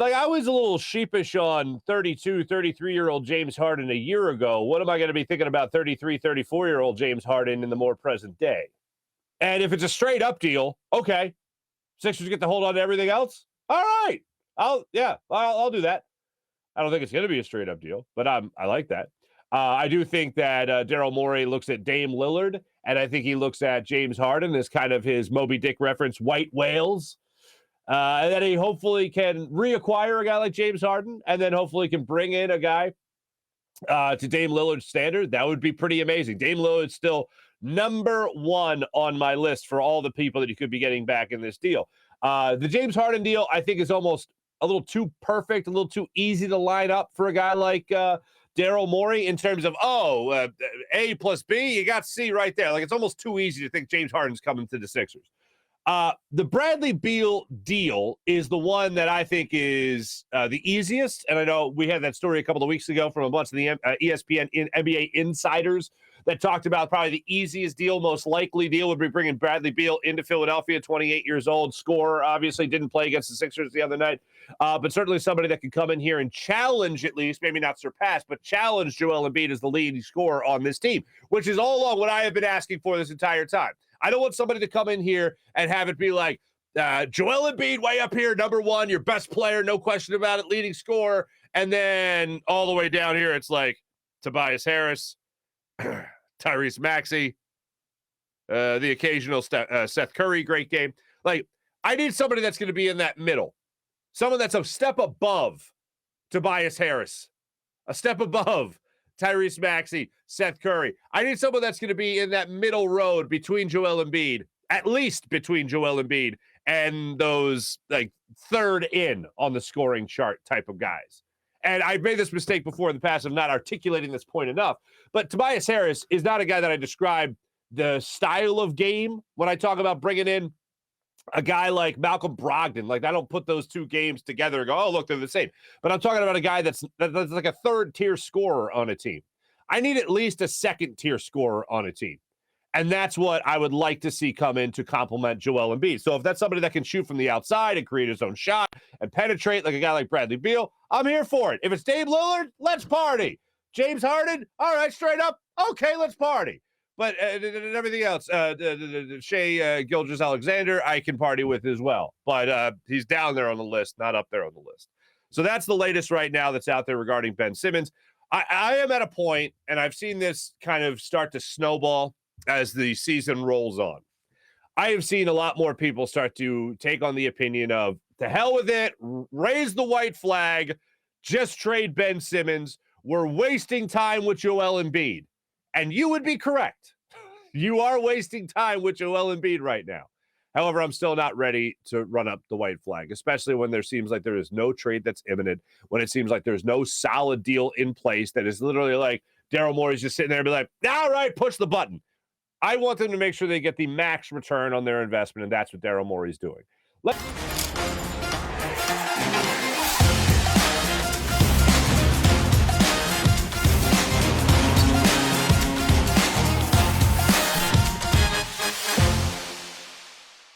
Like, I was a little sheepish on 32, 33-year-old James Harden a year ago. What am I going to be thinking about 33, 34-year-old James Harden in the more present day? And if it's a straight up deal, okay. Sixers get to hold on to everything else. All right. I'll do that. I don't think it's going to be a straight up deal, but I like that. I do think that Daryl Morey looks at Dame Lillard, and I think he looks at James Harden as kind of his Moby Dick reference, white whales. And then he hopefully can reacquire a guy like James Harden, and then hopefully can bring in a guy to Dame Lillard's standard. That would be pretty amazing. Dame Lillard's still number one on my list for all the people that you could be getting back in this deal. The James Harden deal, I think, is almost a little too perfect, a little too easy to line up for a guy like Daryl Morey in terms of, A plus B, you got C right there. Like, it's almost too easy to think James Harden's coming to the Sixers. The Bradley Beal deal is the one that I think is the easiest. And I know we had that story a couple of weeks ago from a bunch of the ESPN NBA insiders that talked about probably the easiest deal, most likely deal would be bringing Bradley Beal into Philadelphia, 28 years old, scorer, obviously didn't play against the Sixers the other night, but certainly somebody that could come in here and challenge, at least, maybe not surpass, but challenge Joel Embiid as the leading scorer on this team, which is all along what I have been asking for this entire time. I don't want somebody to come in here and have it be like, Joel Embiid way up here, number one, your best player, no question about it, leading scorer, and then all the way down here, it's like Tobias Harris, Tyrese Maxey, the occasional Seth Curry, great game. Like, I need somebody that's going to be in that middle, someone that's a step above Tobias Harris, a step above Tyrese Maxey, Seth Curry. I need someone that's going to be in that middle road between Joel Embiid, at least between Joel Embiid and those like third in on the scoring chart type of guys. And I've made this mistake before in the past of not articulating this point enough. But Tobias Harris is not a guy that I describe the style of game when I talk about bringing in a guy like Malcolm Brogdon. Like, I don't put those two games together and go, oh, look, they're the same. But I'm talking about a guy that's like a third-tier scorer on a team. I need at least a second-tier scorer on a team. And that's what I would like to see come in to complement Joel Embiid. So if that's somebody that can shoot from the outside and create his own shot and penetrate like a guy like Bradley Beal, I'm here for it. If it's Dame Lillard, let's party. James Harden, all right, straight up, okay, let's party. But everything else, Shai Gilgeous-Alexander, I can party with as well. But he's down there on the list, not up there on the list. So that's the latest right now that's out there regarding Ben Simmons. I am at a point, and I've seen this kind of start to snowball as the season rolls on. I have seen a lot more people start to take on the opinion of, to hell with it, raise the white flag, just trade Ben Simmons. We're wasting time with Joel Embiid. And you would be correct. You are wasting time with Joel Embiid right now. However, I'm still not ready to run up the white flag, especially when there seems like there is no trade that's imminent, when it seems like there's no solid deal in place that is literally like Daryl Morey's just sitting there and be like, all right, push the button. I want them to make sure they get the max return on their investment, and that's what Daryl Morey's doing.